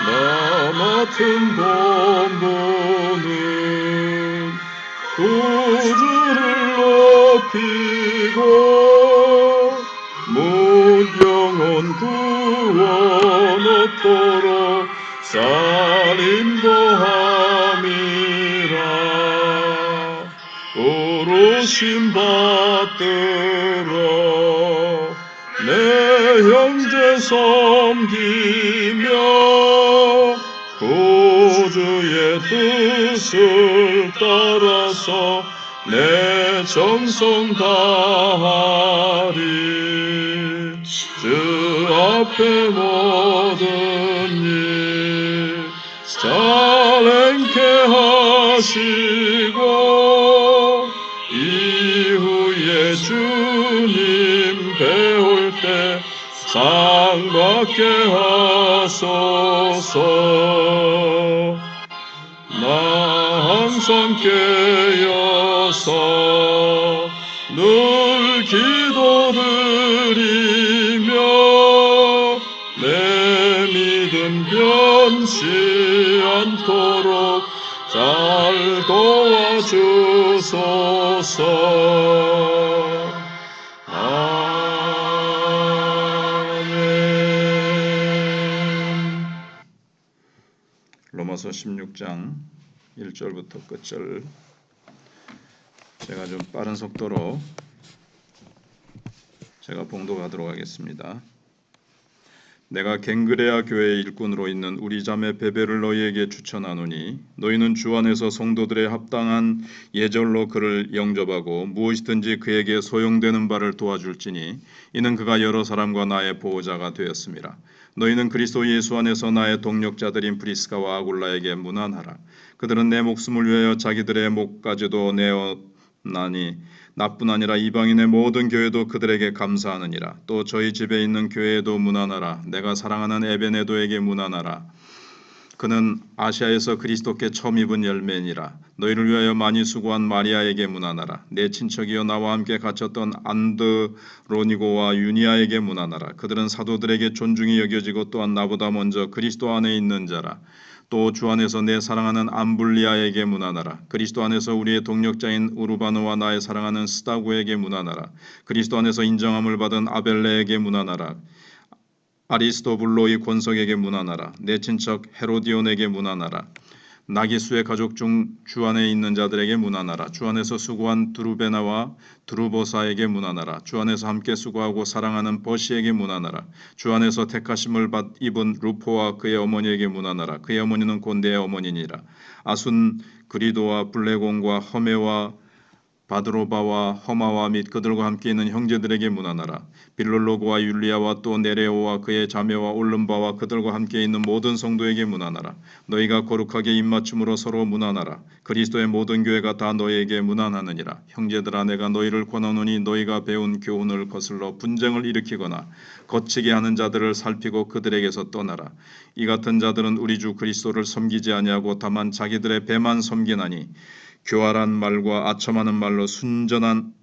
나 맡은 본분은 구주를 높이고 무병원 구원 얻도록 살인도함이라. 부르심 받들어 내 형제 섬기며 구주의 뜻을 따라서 내 정성 다하리. 주 앞에 모든 일 잘 행케 하시고 이후에 주님 배울 때 상 받게 하소서. 나 항상 깨어서 늘 기도드리며 내 믿음 변치 않도록 잘 도와주소서. 아멘. 로마서 16장 1절부터 끝절, 제가 좀 빠른 속도로 제가 봉독하도록 하겠습니다. 내가 갱그레아 교회의 일꾼으로 있는 우리 자매 베베를 너희에게 추천하노니 너희는 주 안에서 성도들의 합당한 예절로 그를 영접하고 무엇이든지 그에게 소용되는 바를 도와줄지니 이는 그가 여러 사람과 나의 보호자가 되었음이라. 너희는 그리스도 예수 안에서 나의 동력자들인 브리스가와 아굴라에게 문안하라. 그들은 내 목숨을 위하여 자기들의 목까지도 내어나니 나뿐 아니라 이방인의 모든 교회도 그들에게 감사하느니라. 또 저희 집에 있는 교회에도 문안하라. 내가 사랑하는 에베네도에게 문안하라. 그는 아시아에서 그리스도께 처음 입은 열매니라. 너희를 위하여 많이 수고한 마리아에게 문안하라. 내 친척이여 나와 함께 갇혔던 안드로니고와 유니아에게 문안하라. 그들은 사도들에게 존중이 여겨지고 또한 나보다 먼저 그리스도 안에 있는 자라. 또 주 안에서 내 사랑하는 암블리아에게 문안하라. 그리스도 안에서 우리의 동력자인 우르바노와 나의 사랑하는 스다고에게 문안하라. 그리스도 안에서 인정함을 받은 아벨레에게 문안하라. 아리스토블로의 권석에게 문안하라. 내 친척 헤로디온에게 문안하라. 나기수의 가족 중 주 안에 있는 자들에게 문안하라. 주 안에서 수고한 두루베나와 두루보사에게 문안하라. 주 안에서 함께 수고하고 사랑하는 버시에게 문안하라. 주 안에서 택하심을 입은 루포와 그의 어머니에게 문안하라. 그의 어머니는 곤대의 어머니니라. 아순 그리도와 블레곤과 허메와 바드로바와 허마와 및 그들과 함께 있는 형제들에게 문안하라. 빌롤로고와 율리아와 또 네레오와 그의 자매와 올름바와 그들과 함께 있는 모든 성도에게 문안하라. 너희가 거룩하게 입맞춤으로 서로 문안하라. 그리스도의 모든 교회가 다 너희에게 문안하느니라. 형제들아, 내가 너희를 권하노니 너희가 배운 교훈을 거슬러 분쟁을 일으키거나 거치게 하는 자들을 살피고 그들에게서 떠나라. 이 같은 자들은 우리 주 그리스도를 섬기지 아니하고 다만 자기들의 배만 섬기나니 교활한 말과 아첨하는 말로 순진한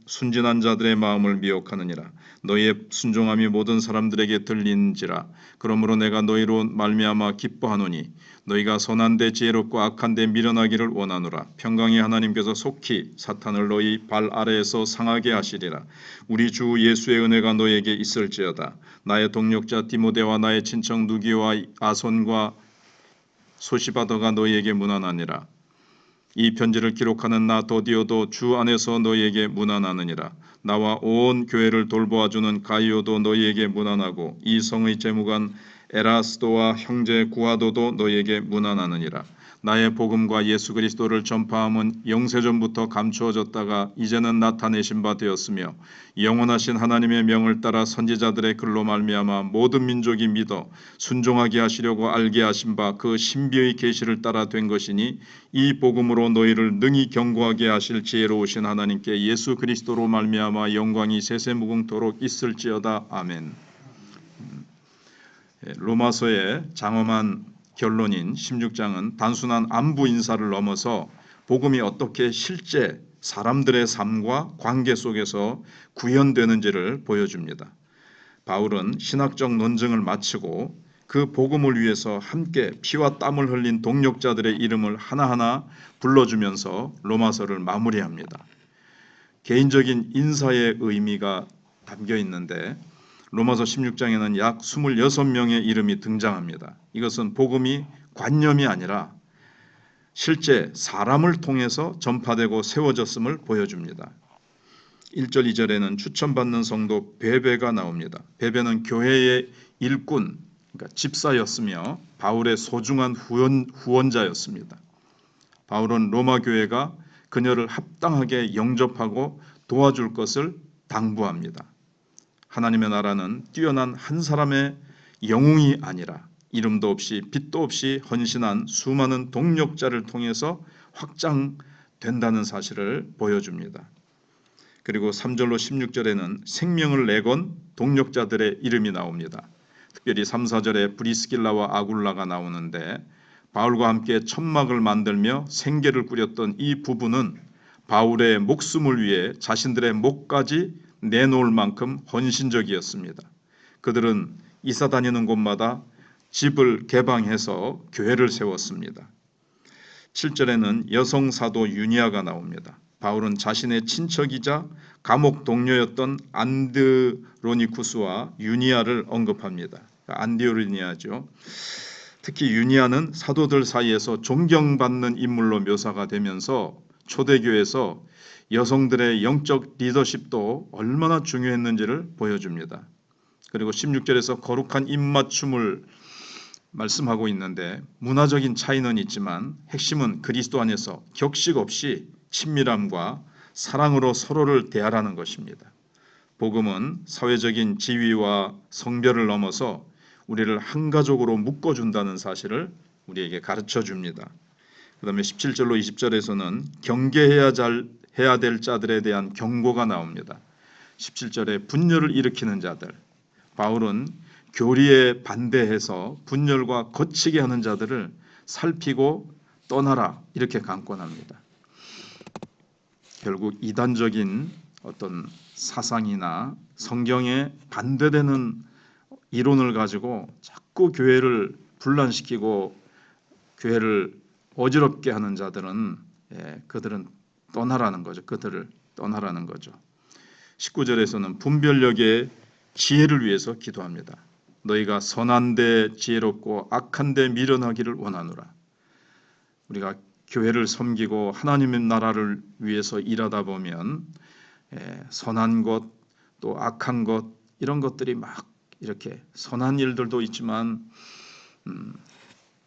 자들의 마음을 미혹하느니라. 너희의 순종함이 모든 사람들에게 들린지라. 그러므로 내가 너희로 말미암아 기뻐하노니 너희가 선한데 지혜롭고 악한데 미련하기를 원하노라. 평강의 하나님께서 속히 사탄을 너희 발 아래에서 상하게 하시리라. 우리 주 예수의 은혜가 너희에게 있을지어다. 나의 동력자 디모데와 나의 친척 누기와 아손과 소시바더가 너희에게 문안하니라. 이 편지를 기록하는 나 도디오도 주 안에서 너희에게 문안하느니라. 나와 온 교회를 돌보아주는 가이오도 너희에게 문안하고 이 성의 재무관 에라스도와 형제 구하도도 너희에게 문안하느니라. 나의 복음과 예수 그리스도를 전파함은 영세전부터 감추어졌다가 이제는 나타내신 바 되었으며 영원하신 하나님의 명을 따라 선지자들의 글로 말미암아 모든 민족이 믿어 순종하게 하시려고 알게 하신 바 그 신비의 계시를 따라 된 것이니 이 복음으로 너희를 능히 경고하게 하실 지혜로우신 하나님께 예수 그리스도로 말미암아 영광이 세세무궁토록 있을지어다. 아멘. 로마서의 장엄한 결론인 16장은 단순한 안부 인사를 넘어서 복음이 어떻게 실제 사람들의 삶과 관계 속에서 구현되는지를 보여줍니다. 바울은 신학적 논증을 마치고 그 복음을 위해서 함께 피와 땀을 흘린 동력자들의 이름을 하나하나 불러주면서 로마서를 마무리합니다. 개인적인 인사의 의미가 담겨 있는데 로마서 16장에는 약 26명의 이름이 등장합니다. 이것은 복음이 관념이 아니라 실제 사람을 통해서 전파되고 세워졌음을 보여줍니다. 1절 2절에는 추천받는 성도 베베가 나옵니다. 베베는 교회의 일꾼, 그러니까 집사였으며 바울의 소중한 후원자였습니다. 바울은 로마 교회가 그녀를 합당하게 영접하고 도와줄 것을 당부합니다. 하나님의 나라는 뛰어난 한 사람의 영웅이 아니라 이름도 없이 빛도 없이 헌신한 수많은 동력자를 통해서 확장된다는 사실을 보여줍니다. 그리고 3절로 16절에는 생명을 내건 동력자들의 이름이 나옵니다. 특별히 3, 4절에 브리스길라와 아굴라가 나오는데 바울과 함께 천막을 만들며 생계를 꾸렸던 이 부부는 바울의 목숨을 위해 자신들의 목까지 내놓을 만큼 헌신적이었습니다. 그들은 이사 다니는 곳마다 집을 개방해서 교회를 세웠습니다. 7절에는 여성 사도 유니아가 나옵니다. 바울은 자신의 친척이자 감옥 동료였던 안드로니쿠스와 유니아를 언급합니다. 안디오르니아죠. 특히 유니아는 사도들 사이에서 존경받는 인물로 묘사가 되면서 초대교회에서 여성들의 영적 리더십도 얼마나 중요했는지를 보여줍니다. 그리고 16절에서 거룩한 입맞춤을 말씀하고 있는데 문화적인 차이는 있지만 핵심은 그리스도 안에서 격식 없이 친밀함과 사랑으로 서로를 대하라는 것입니다. 복음은 사회적인 지위와 성별을 넘어서 우리를 한 가족으로 묶어준다는 사실을 우리에게 가르쳐 줍니다. 그 다음에 17절로 20절에서는 경계해야 될 자들에 대한 경고가 나옵니다. 17절에 분열을 일으키는 자들, 바울은 교리에 반대해서 분열과 거치게 하는 자들을 살피고 떠나라 이렇게 강권합니다. 결국 이단적인 어떤 사상이나 성경에 반대되는 이론을 가지고 자꾸 교회를 분란시키고 교회를 어지럽게 하는 자들은 그들은 떠나라는 거죠. 그들을 떠나라는 거죠. 19절에서는 분별력의 지혜를 위해서 기도합니다. 너희가 선한데 지혜롭고 악한데 미련하기를 원하노라. 우리가 교회를 섬기고 하나님의 나라를 위해서 일하다 보면 선한 것 또 악한 것 이런 것들이 막 이렇게 선한 일들도 있지만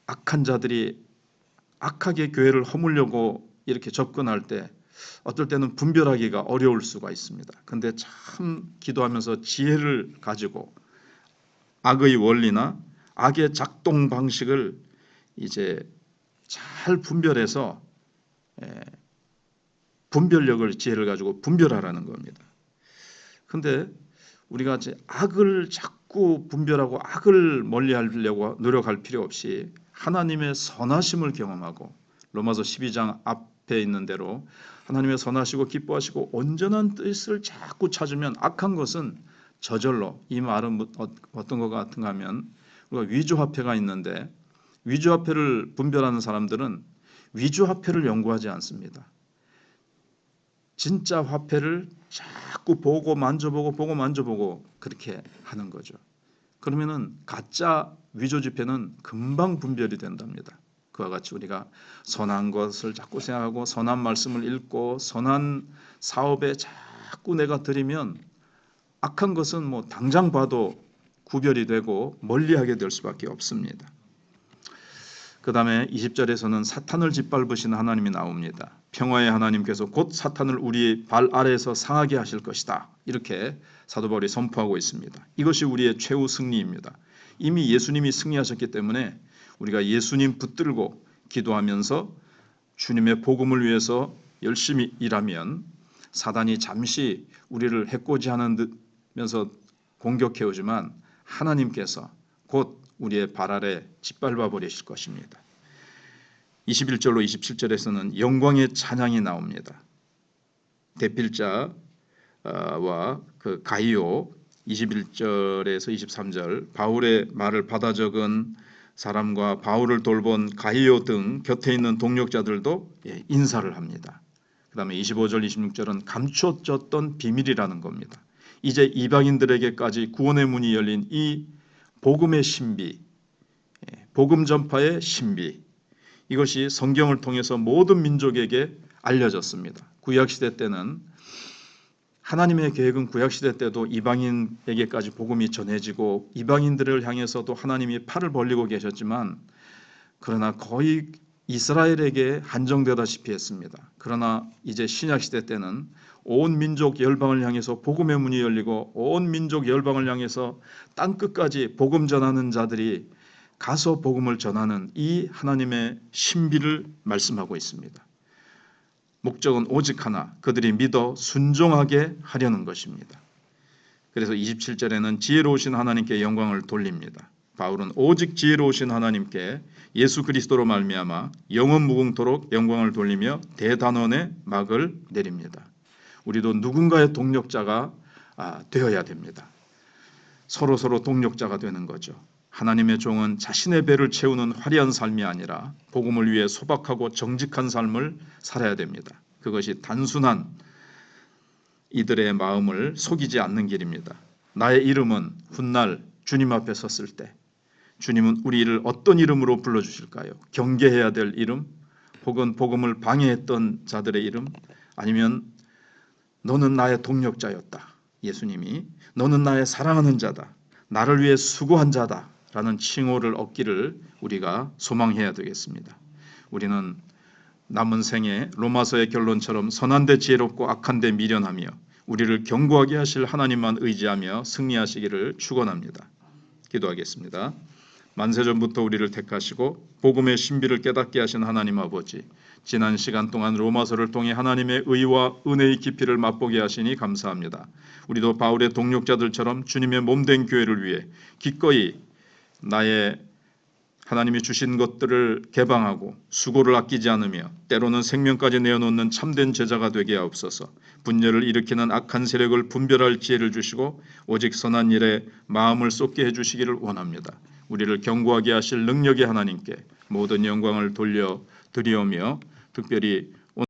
악한 자들이 악하게 교회를 허물려고 이렇게 접근할 때 어떨 때는 분별하기가 어려울 수가 있습니다. 근데 참 기도하면서 지혜를 가지고 악의 원리나 악의 작동 방식을 이제 잘 분별해서 분별력을 지혜를 가지고 분별하라는 겁니다. 근데 우리가 이제 악을 자꾸 분별하고 악을 멀리하려고 노력할 필요 없이 하나님의 선하심을 경험하고 로마서 12장 앞에 있는 대로 하나님의 선하시고 기뻐하시고 온전한 뜻을 자꾸 찾으면 악한 것은 저절로, 이 말은 어떤 것 같은가 하면 우리가 위조화폐가 있는데 위조화폐를 분별하는 사람들은 위조화폐를 연구하지 않습니다. 진짜 화폐를 자꾸 보고 만져보고 그렇게 하는 거죠. 그러면은 가짜 위조 지폐는 금방 분별이 된답니다. 그와 같이 우리가 선한 것을 자꾸 생각하고 선한 말씀을 읽고 선한 사업에 자꾸 내가 들이면 악한 것은 뭐 당장 봐도 구별이 되고 멀리하게 될 수밖에 없습니다. 그 다음에 20절에서는 사탄을 짓밟으신 하나님이 나옵니다. 평화의 하나님께서 곧 사탄을 우리 발 아래에서 상하게 하실 것이다. 이렇게 사도 바울이 선포하고 있습니다. 이것이 우리의 최후 승리입니다. 이미 예수님이 승리하셨기 때문에 우리가 예수님 붙들고 기도하면서 주님의 복음을 위해서 열심히 일하면 사단이 잠시 우리를 해코지하면서 공격해오지만 하나님께서 곧 우리의 발 아래 짓밟아 버리실 것입니다. 21절로 27절에서는 영광의 찬양이 나옵니다. 대필자와 그 가이오 21절에서 23절 바울의 말을 받아 적은 사람과 바울을 돌본 가이오 등 곁에 있는 동력자들도 인사를 합니다. 그 다음에 25절 26절은 감춰졌던 비밀이라는 겁니다. 이제 이방인들에게까지 구원의 문이 열린 이 복음의 신비, 복음 전파의 신비, 이것이 성경을 통해서 모든 민족에게 알려졌습니다. 구약시대 때는 하나님의 계획은 구약시대 때도 이방인에게까지 복음이 전해지고 이방인들을 향해서도 하나님이 팔을 벌리고 계셨지만 그러나 거의 이스라엘에게 한정되다시피 했습니다. 그러나 이제 신약시대 때는 온 민족 열방을 향해서 복음의 문이 열리고 온 민족 열방을 향해서 땅끝까지 복음 전하는 자들이 가서 복음을 전하는 이 하나님의 신비를 말씀하고 있습니다. 목적은 오직 하나, 그들이 믿어 순종하게 하려는 것입니다. 그래서 27절에는 지혜로우신 하나님께 영광을 돌립니다. 바울은 오직 지혜로우신 하나님께 예수 그리스도로 말미암아 영원 무궁토록 영광을 돌리며 대단원의 막을 내립니다. 우리도 누군가의 동력자가 되어야 됩니다. 서로 동력자가 되는 거죠. 하나님의 종은 자신의 배를 채우는 화려한 삶이 아니라 복음을 위해 소박하고 정직한 삶을 살아야 됩니다. 그것이 단순한 이들의 마음을 속이지 않는 길입니다. 나의 이름은 훗날 주님 앞에 섰을 때 주님은 우리를 어떤 이름으로 불러주실까요? 경계해야 될 이름? 혹은 복음을 방해했던 자들의 이름? 아니면 너는 나의 동력자였다. 예수님이 너는 나의 사랑하는 자다. 나를 위해 수고한 자다. 라는 칭호를 얻기를 우리가 소망해야 되겠습니다. 우리는 남은 생에 로마서의 결론처럼 선한데 지혜롭고 악한데 미련하며 우리를 견고하게 하실 하나님만 의지하며 승리하시기를 축원합니다. 기도하겠습니다. 만세전부터 우리를 택하시고 복음의 신비를 깨닫게 하신 하나님 아버지, 지난 시간 동안 로마서를 통해 하나님의 의와 은혜의 깊이를 맛보게 하시니 감사합니다. 우리도 바울의 동력자들처럼 주님의 몸된 교회를 위해 기꺼이 나의 하나님이 주신 것들을 개방하고 수고를 아끼지 않으며 때로는 생명까지 내어놓는 참된 제자가 되게 하옵소서. 분열을 일으키는 악한 세력을 분별할 지혜를 주시고 오직 선한 일에 마음을 쏟게 해주시기를 원합니다. 우리를 견고하게 하실 능력의 하나님께 모든 영광을 돌려 드리오며 특별히